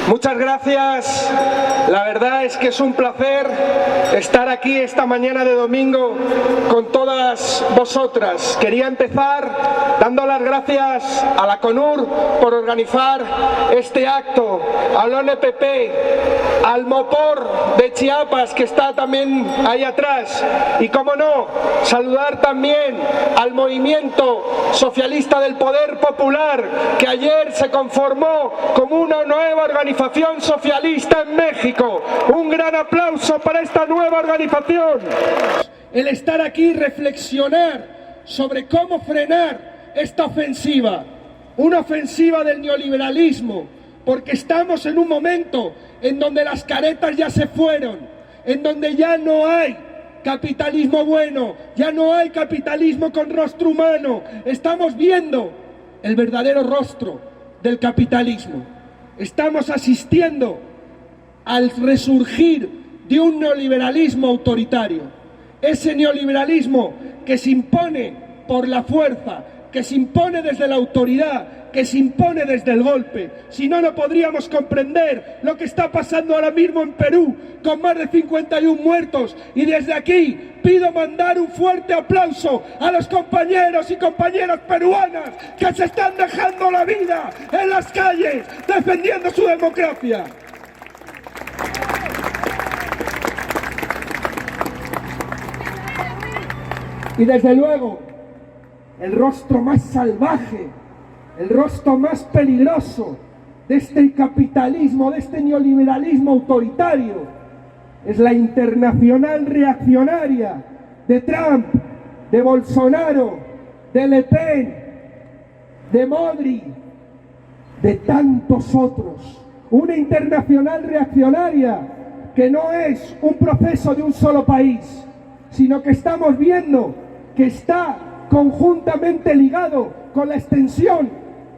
Muchas gracias. La verdad es que es un placer estar aquí esta mañana de domingo con todas vosotras. Quería empezar dando las gracias a la CONUR por organizar este acto, al ONPP, al MOPOR de Chiapas, que está también ahí atrás, y cómo no, saludar también al Movimiento Socialista del Poder Popular, que ayer se conformó como una nueva organización socialista en México. Un gran aplauso para esta nueva organización. El estar aquí y reflexionar sobre cómo frenar esta ofensiva, una ofensiva del neoliberalismo, porque estamos en un momento en donde las caretas ya se fueron, en donde ya no hay capitalismo bueno, ya no hay capitalismo con rostro humano. Estamos viendo el verdadero rostro del capitalismo. Estamos asistiendo al resurgir de un neoliberalismo autoritario. Ese neoliberalismo que se impone por la fuerza, que se impone desde la autoridad, que se impone desde el golpe. Si no, no podríamos comprender lo que está pasando ahora mismo en Perú, con más de 51 muertos. Y desde aquí pido mandar un fuerte aplauso a los compañeros y compañeras peruanas que se están dejando la vida en las calles, defendiendo su democracia. Y desde luego, el rostro más salvaje, el rostro más peligroso de este capitalismo, de este neoliberalismo autoritario, es la internacional reaccionaria de Trump, de Bolsonaro, de Le Pen, de Modri, de tantos otros. Una internacional reaccionaria que no es un proceso de un solo país, sino que estamos viendo que está conjuntamente ligado con la extensión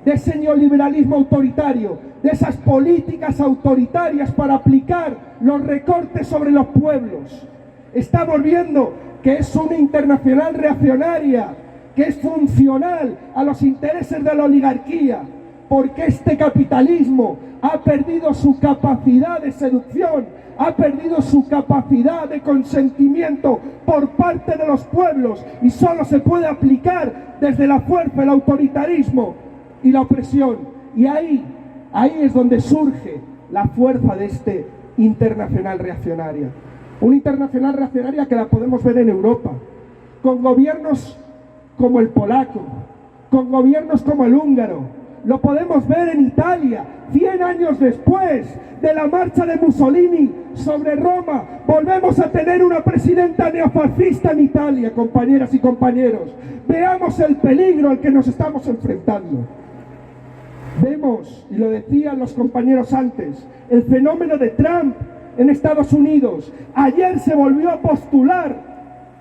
de ese neoliberalismo autoritario, de esas políticas autoritarias para aplicar los recortes sobre los pueblos. Estamos viendo que es una internacional reaccionaria, que es funcional a los intereses de la oligarquía, porque este capitalismo ha perdido su capacidad de seducción, ha perdido su capacidad de consentimiento por parte de los pueblos y solo se puede aplicar desde la fuerza, el autoritarismo y la opresión. Y ahí es donde surge la fuerza de este internacional reaccionaria. Una internacional reaccionaria que la podemos ver en Europa, con gobiernos como el polaco, con gobiernos como el húngaro. Lo podemos ver en Italia, 100 años después de la marcha de Mussolini sobre Roma. Volvemos a tener una presidenta neofascista en Italia, compañeras y compañeros. Veamos el peligro al que nos estamos enfrentando. Vemos, y lo decían los compañeros antes, el fenómeno de Trump en Estados Unidos. Ayer se volvió a postular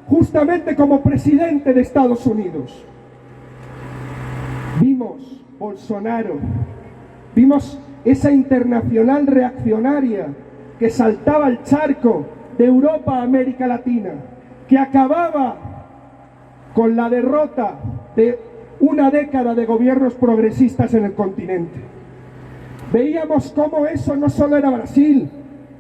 justamente como presidente de Estados Unidos. Vimos Bolsonaro, vimos esa internacional reaccionaria que saltaba el charco de Europa a América Latina, que acababa con la derrota de una década de gobiernos progresistas en el continente. Veíamos cómo eso no solo era Brasil,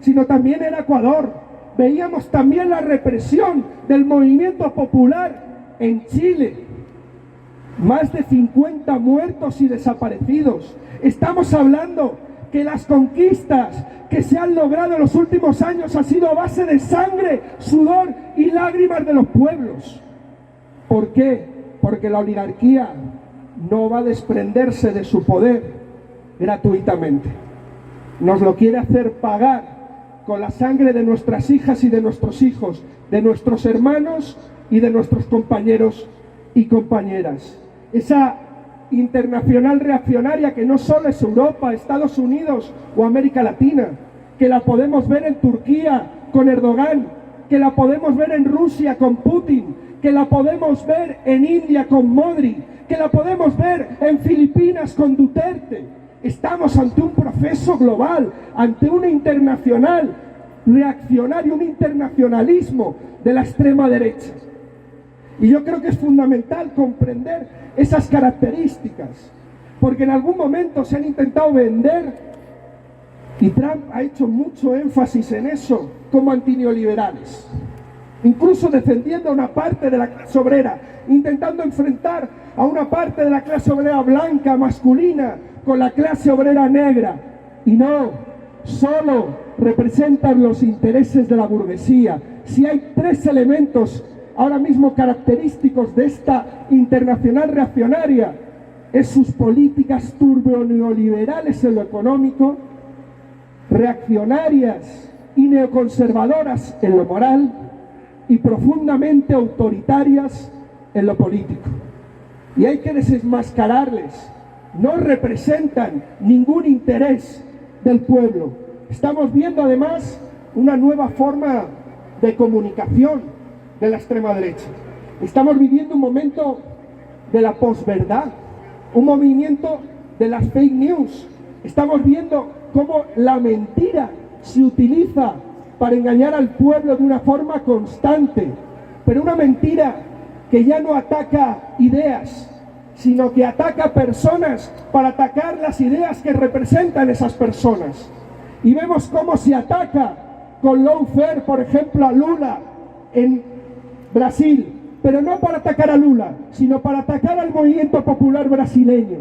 sino también era Ecuador. Veíamos también la represión del movimiento popular en Chile. Más de 50 muertos y desaparecidos. Estamos hablando que las conquistas que se han logrado en los últimos años han sido a base de sangre, sudor y lágrimas de los pueblos. ¿Por qué? Porque la oligarquía no va a desprenderse de su poder gratuitamente. Nos lo quiere hacer pagar con la sangre de nuestras hijas y de nuestros hijos, de nuestros hermanos y de nuestros compañeros y compañeras. Esa internacional reaccionaria que no solo es Europa, Estados Unidos o América Latina, que la podemos ver en Turquía con Erdogan, que la podemos ver en Rusia con Putin, que la podemos ver en India con Modri, que la podemos ver en Filipinas con Duterte. Estamos ante un proceso global, ante una internacional reaccionaria, un internacionalismo de la extrema derecha. Y yo creo que es fundamental comprender esas características, porque en algún momento se han intentado vender Y Trump ha hecho mucho énfasis en eso como antineoliberales, incluso defendiendo a una parte de la clase obrera, intentando enfrentar a una parte de la clase obrera blanca, masculina, con la clase obrera negra. Y no, solo representan los intereses de la burguesía. Si hay tres elementos ahora mismo característicos de esta internacional reaccionaria, es sus políticas turbo-neoliberales en lo económico, reaccionarias y neoconservadoras en lo moral y profundamente autoritarias en lo político. Y hay que desenmascararles. No representan ningún interés del pueblo. Estamos viendo además una nueva forma de comunicación de la extrema derecha. Estamos viviendo un momento de la posverdad, un movimiento de las fake news. Estamos viendo cómo la mentira se utiliza para engañar al pueblo de una forma constante, pero una mentira que ya no ataca ideas, sino que ataca personas para atacar las ideas que representan esas personas. Y vemos cómo se ataca con lawfare, por ejemplo, a Lula en Brasil, pero no para atacar a Lula, sino para atacar al movimiento popular brasileño.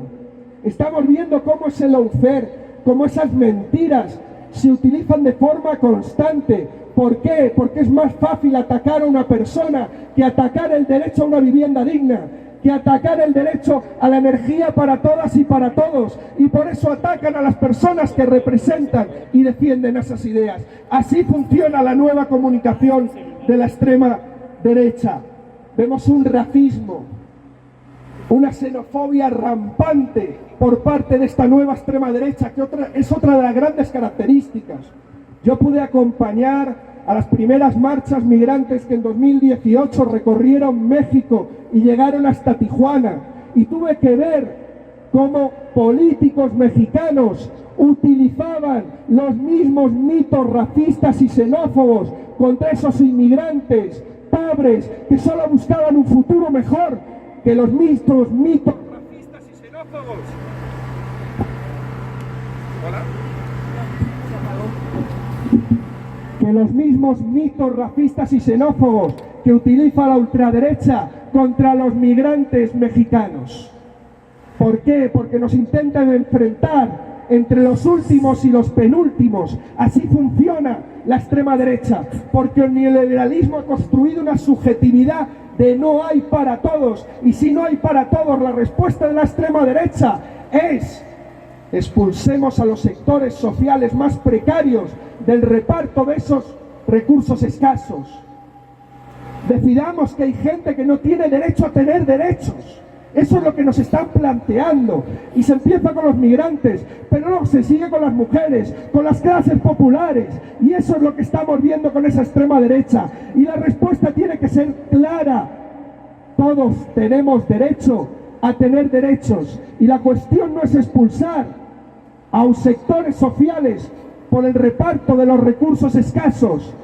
Estamos viendo cómo ese lawfare, cómo esas mentiras se utilizan de forma constante. ¿Por qué? Porque es más fácil atacar a una persona que atacar el derecho a una vivienda digna, que atacar el derecho a la energía para todas y para todos. Y por eso atacan a las personas que representan y defienden esas ideas. Así funciona la nueva comunicación de la extrema derecha. Vemos un racismo, una xenofobia rampante por parte de esta nueva extrema derecha, que es otra de las grandes características. Yo pude acompañar a las primeras marchas migrantes que en 2018 recorrieron México y llegaron hasta Tijuana, y tuve que ver cómo políticos mexicanos utilizaban los mismos mitos racistas y xenófobos contra esos inmigrantes pobres que solo buscaban un futuro mejor, que los mismos mitos racistas y xenófobos. Hola. Que los mismos mitos racistas y xenófobos que utiliza la ultraderecha contra los migrantes mexicanos. ¿Por qué? Porque nos intentan enfrentar entre los últimos y los penúltimos. Así funciona la extrema derecha, porque el neoliberalismo ha construido una subjetividad de no hay para todos, y si no hay para todos, la respuesta de la extrema derecha es: expulsemos a los sectores sociales más precarios del reparto de esos recursos escasos. Decidamos que hay gente que no tiene derecho a tener derechos. Eso es lo que nos están planteando. Y se empieza con los migrantes, pero no, se sigue con las mujeres, con las clases populares. Y eso es lo que estamos viendo con esa extrema derecha. Y la respuesta tiene que ser clara. Todos tenemos derecho a tener derechos. Y la cuestión no es expulsar a los sectores sociales por el reparto de los recursos escasos,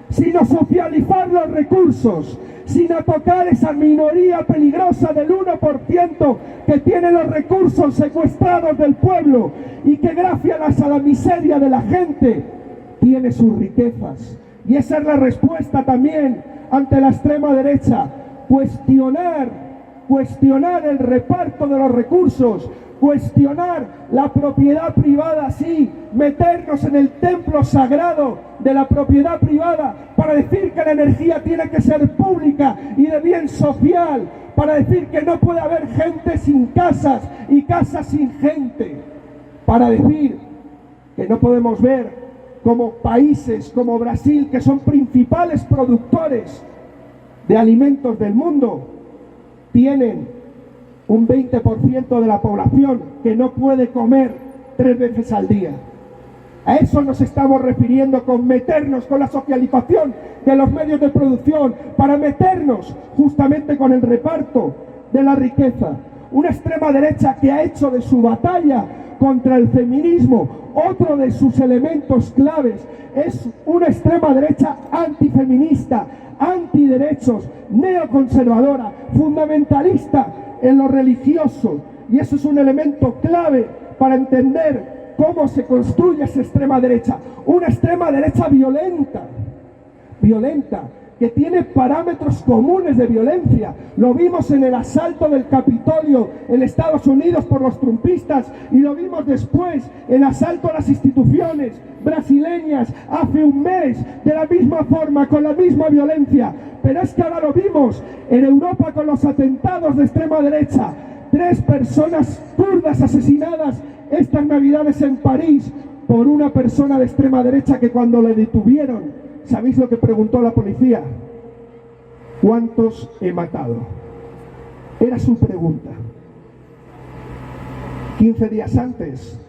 sino socializar los recursos, sino tocar esa minoría peligrosa del 1% que tiene los recursos secuestrados del pueblo y que gracias a la miseria de la gente tiene sus riquezas. Y esa es la respuesta también ante la extrema derecha: cuestionar el reparto de los recursos, cuestionar la propiedad privada, sí, meternos en el templo sagrado de la propiedad privada para decir que la energía tiene que ser pública y de bien social, para decir que no puede haber gente sin casas y casas sin gente, para decir que no podemos ver como países como Brasil, que son principales productores de alimentos del mundo, tienen un 20% de la población que no puede comer 3 veces al día. A eso nos estamos refiriendo con meternos con la socialización de los medios de producción, para meternos justamente con el reparto de la riqueza. Una extrema derecha que ha hecho de su batalla contra el feminismo otro de sus elementos claves. Es una extrema derecha antifeminista, antiderechos, neoconservadora, fundamentalista en lo religioso, y eso es un elemento clave para entender cómo se construye esa extrema derecha. Una extrema derecha violenta, que tiene parámetros comunes de violencia. Lo vimos en el asalto del Capitolio en Estados Unidos por los trumpistas, y lo vimos después en el asalto a las instituciones brasileñas hace un mes, de la misma forma, con la misma violencia. Pero es que ahora lo vimos en Europa con los atentados de extrema derecha. 3 personas kurdas asesinadas estas Navidades en París por una persona de extrema derecha que, cuando le detuvieron, ¿sabéis lo que preguntó la policía? ¿Cuántos he matado? Era su pregunta. 15 días antes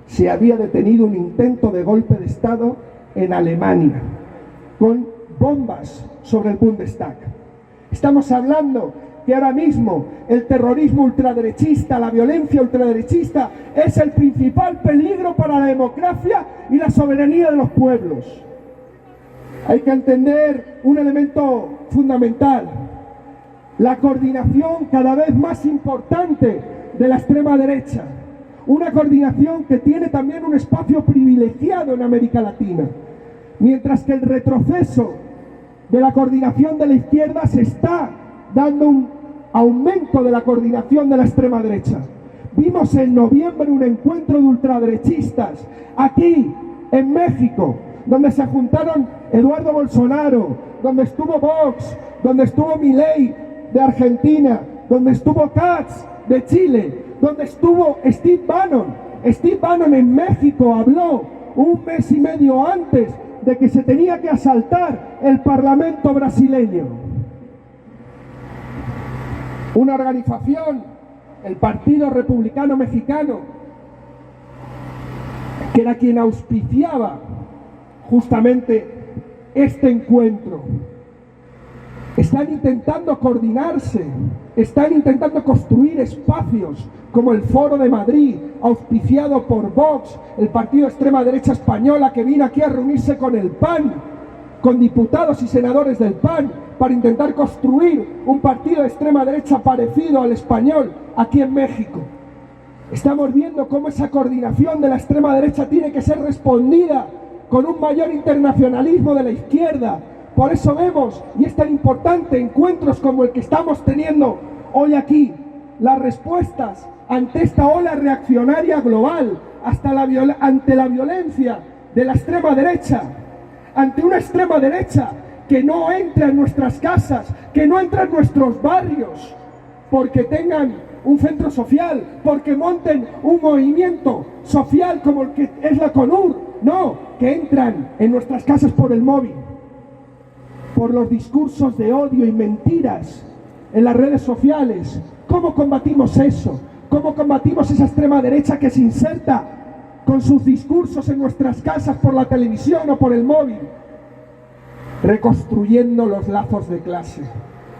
se había detenido un intento de golpe de Estado en Alemania con bombas sobre el Bundestag. Estamos hablando que ahora mismo el terrorismo ultraderechista, la violencia ultraderechista, es el principal peligro para la democracia y la soberanía de los pueblos. Hay que entender un elemento fundamental: la coordinación cada vez más importante de la extrema derecha. Una coordinación que tiene también un espacio privilegiado en América Latina. Mientras que el retroceso de la coordinación de la izquierda, se está dando un aumento de la coordinación de la extrema derecha. Vimos en noviembre un encuentro de ultraderechistas aquí en México, donde se juntaron Eduardo Bolsonaro, donde estuvo Vox, donde estuvo Milei de Argentina, donde estuvo Katz de Chile, donde estuvo Steve Bannon. Steve Bannon en México habló un mes y medio antes de que se tenía que asaltar el Parlamento brasileño. Una organización, el Partido Republicano Mexicano, que era quien auspiciaba justamente este encuentro. Están intentando coordinarse, están intentando construir espacios como el Foro de Madrid, auspiciado por Vox, el partido de extrema derecha española, que vino aquí a reunirse con el PAN, con diputados y senadores del PAN, para intentar construir un partido de extrema derecha parecido al español aquí en México. Estamos viendo cómo esa coordinación de la extrema derecha tiene que ser respondida con un mayor internacionalismo de la izquierda. Por eso vemos, y es tan importante, encuentros como el que estamos teniendo hoy aquí, las respuestas ante esta ola reaccionaria global, ante la violencia de la extrema derecha, ante una extrema derecha que no entra en nuestras casas, que no entra en nuestros barrios, porque tengan un centro social, porque monten un movimiento social como el que es la CONUR. No, que entran en nuestras casas por el móvil, por los discursos de odio y mentiras en las redes sociales. ¿Cómo combatimos eso? ¿Cómo combatimos esa extrema derecha que se inserta con sus discursos en nuestras casas por la televisión o por el móvil? Reconstruyendo los lazos de clase,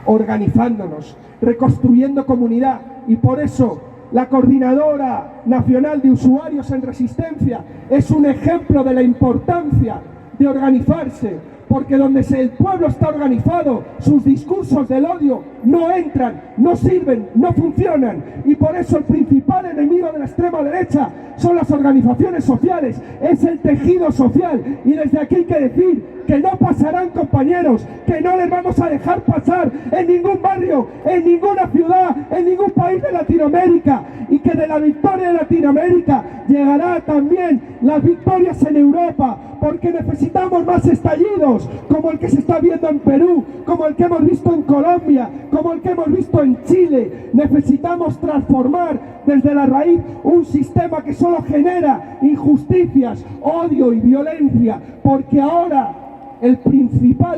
organizándonos, reconstruyendo comunidad. Y por eso la Coordinadora Nacional de Usuarios en Resistencia es un ejemplo de la importancia de organizarse, porque donde el pueblo está organizado, sus discursos del odio no entran, no sirven, no funcionan. Y por eso el principal enemigo de la extrema derecha son las organizaciones sociales, es el tejido social. Y desde aquí hay que decir que no pasarán, compañeros, que no les vamos a dejar pasar en ningún barrio, en ninguna ciudad, en ningún país de Latinoamérica, y que de la victoria de Latinoamérica llegará también las victorias en Europa, porque necesitamos más estallidos, como el que se está viendo en Perú, como el que hemos visto en Colombia, como el que hemos visto en Chile. Necesitamos transformar desde la raíz un sistema que solo genera injusticias, odio y violencia, porque ahora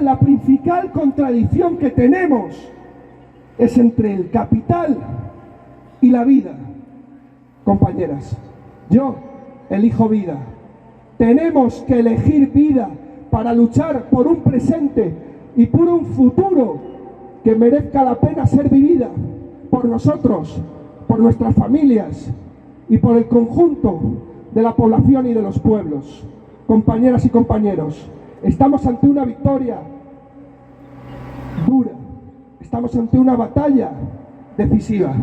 la principal contradicción que tenemos es entre el capital y la vida. Compañeras, yo elijo vida. Tenemos que elegir vida para luchar por un presente y por un futuro que merezca la pena ser vivida por nosotros, por nuestras familias y por el conjunto de la población y de los pueblos. Compañeras y compañeros, estamos ante una victoria dura, estamos ante una batalla decisiva.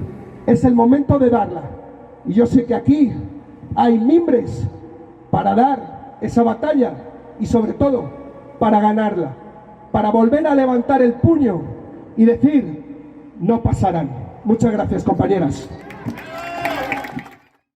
Es el momento de darla. Y yo sé que aquí hay mimbres para dar esa batalla y sobre todo para ganarla, para volver a levantar el puño y decir, no pasarán. Muchas gracias, compañeras.